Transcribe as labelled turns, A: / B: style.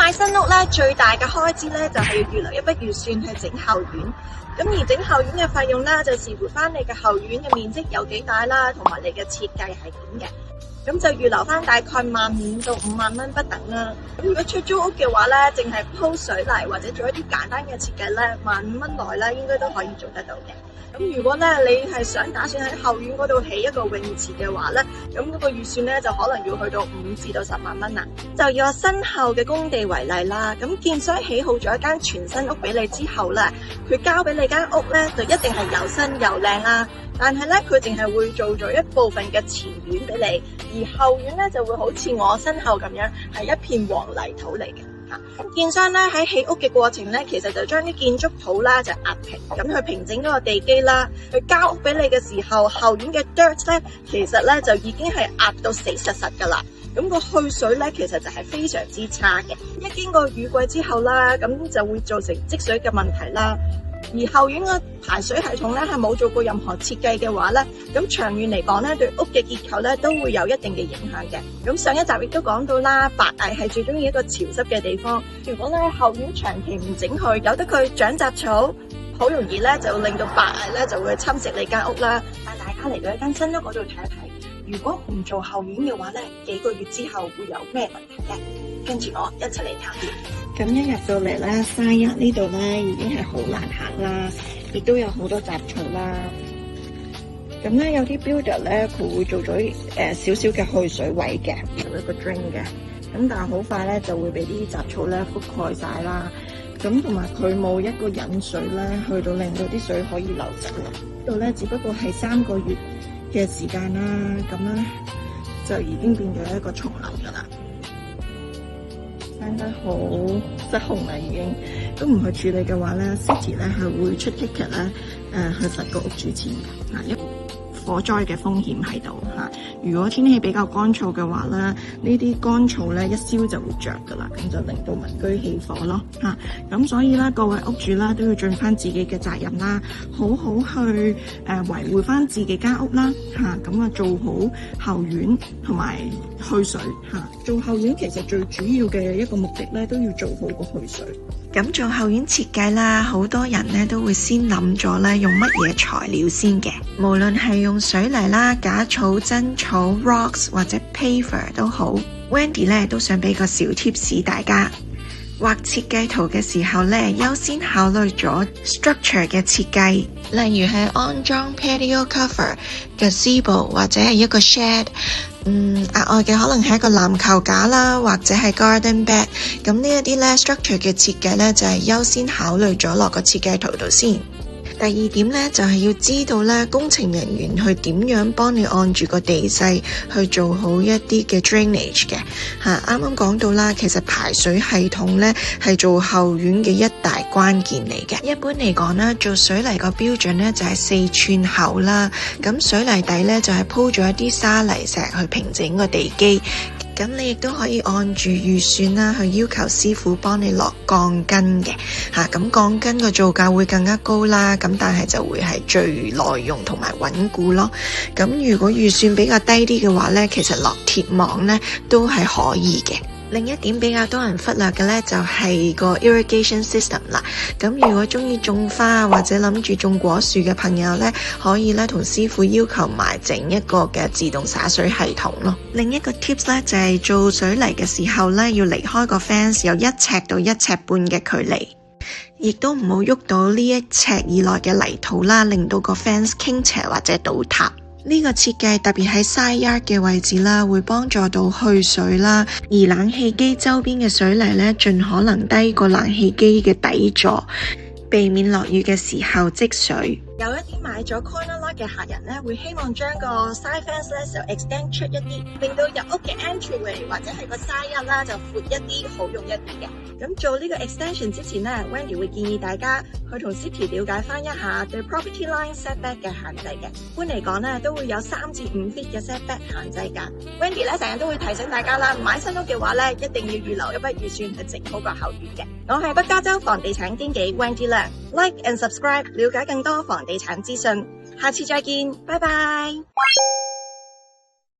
A: 買新屋咧，最大嘅開支咧就係要預留一筆預算去整後院。咁而整後院嘅費用咧，就視乎翻你嘅後院嘅面積有幾大啦，同埋你嘅設計係點嘅。咁就預留翻大概15,000到50,000蚊不等啦。咁如果出租屋嘅話咧，淨係鋪水泥或者做一啲簡單嘅設計咧，15,000蚊內咧應該都可以做得到嘅。咁如果咧你係想打算喺後院嗰度起一個泳池嘅話咧，咁嗰個預算咧就可能要去到5至到10萬蚊啦。就以我身後嘅工地為例啦，咁建商起好咗一間全新屋俾你之後咧，佢交俾你間屋咧就一定係又新又靚啦。但係咧，佢淨係會做咗一部分嘅前院俾你，而後院咧就會好似我身後咁樣，係一片黃泥土嚟嘅。咁建商咧喺起屋嘅過程咧，其實就將啲建築土啦就壓平，咁去平整嗰個地基啦。佢交屋俾你嘅時候，後院嘅 dirt 咧，其實咧就已經係壓到死實實噶啦。咁個去水咧，其實就係非常之差嘅。一經過雨季之後啦，咁就會造成積水嘅問題啦。而後院嘅排水系統咧係冇做過任何設計嘅話咧，咁長遠嚟講咧，對屋嘅結構咧都會有一定嘅影響嘅。咁上一集亦都講到啦，白蟻係最中意一個潮濕嘅地方。如果咧後院長期唔整佢，由得佢長雜草，好容易咧就令到白蟻咧就會侵蝕你間屋啦。帶大家嚟到一間新屋嗰度睇一睇，如果唔做後院嘅話咧，幾個月之後會有咩問題咧？跟住我一齊嚟探討。
B: 咁一入到嚟咧，Side呢度咧已經係好難行啦，亦都有好多雜草啦。咁咧有啲 builder 咧，佢會做咗少少嘅去水位嘅，做一個 drain 嘅。咁但係好快咧就會俾啲雜草咧覆蓋晒啦。咁同埋佢冇一個引水咧，去到令到啲水可以流走。呢度咧只不過係3個月嘅時間啦，咁咧就已經變咗一個叢林噶啦。生得好失控啦，已經都唔去處理嘅話咧 ，City 咧係會出 ticket 咧，去罰個屋主錢嘅，因為火災嘅風險喺度嚇。如果天氣比較乾燥嘅話咧，呢啲乾草咧一燒就會着噶啦，咁就令到民居起火咯嚇。咁所以咧，各位屋主啦都要盡翻自己嘅責任啦，好好去維護翻自己間屋啦嚇。咁啊做好後院同埋去水嚇。做後院其實最主要嘅一個目的咧，都要做好個去水。
C: 咁做後院設計啦，好多人咧都會先諗咗咧用乜嘢材料先嘅，無論係用水泥啦、假草、真草、rocks 或者 paver 都好。Wendy 咧都想俾個小 tips 大家，畫設計圖嘅時候咧，優先考慮咗 structure 嘅設計，例如係安裝 patio cover、gazebo 或者係一個 shed。額外嘅可能係一個籃球架啦，或者係 garden bed。咁呢一啲咧 structure 嘅設計咧，就係優先考慮咗落個設計圖度先。第二點咧，就係要知道咧工程人員去點樣幫你按住個地勢去做好一啲嘅 drainage 嘅嚇。啱啱講到啦，其實排水系統咧係做後院嘅一大關鍵嚟嘅。一般嚟講咧，做水泥個標準咧就係4寸厚啦。咁水泥底咧就係鋪咗一啲沙泥石去平整個地基。咁你亦都可以按住預算啦，去要求師傅幫你落鋼筋嘅嚇。咁鋼筋個造價會更加高啦，咁但係就會係最耐用同埋穩固咯。咁如果預算比較低啲嘅話呢，其實落鐵網呢都係可以嘅。另一點比較多人忽略嘅呢，就係個 irrigation system 啦。咁如果中意種花或者諗住種果樹嘅朋友呢，可以呢同師傅要求埋整一個嘅自動灑水系統咯。另一個 tips 呢，就係做水泥嘅時候呢，要離開個 fence 有1尺到1尺半嘅距離，亦都唔好喐到呢1尺以內嘅泥土啦，令到個 fence 傾斜或者倒塌。呢個設計特別喺 side yard 嘅位置啦，會幫助到去水啦，而冷氣機周邊嘅水泥呢，盡可能低過冷氣機嘅底座，避免落雨嘅時候積水。
A: 有一啲買咗 corner lot 嘅客人咧，會希望將個 side fence 咧就 extend 出一啲，令到入屋嘅 entryway 或者係個 side yard 啦就闊一啲，好用一啲嘅。咁做呢個 extension 之前咧 ，Wendy 會建議大家去同 City 了解翻一下對 property line setback 嘅限制嘅。一般嚟講咧，都會有3至5 feet 嘅 setback 限制㗎。Wendy 咧成日都會提醒大家啦，買新屋嘅話咧，一定要預留一筆預算去整好個後院嘅。我係北加州房地產經紀 Wendy Lam， like and subscribe 了解更多房地產資訊。下次再見，拜拜。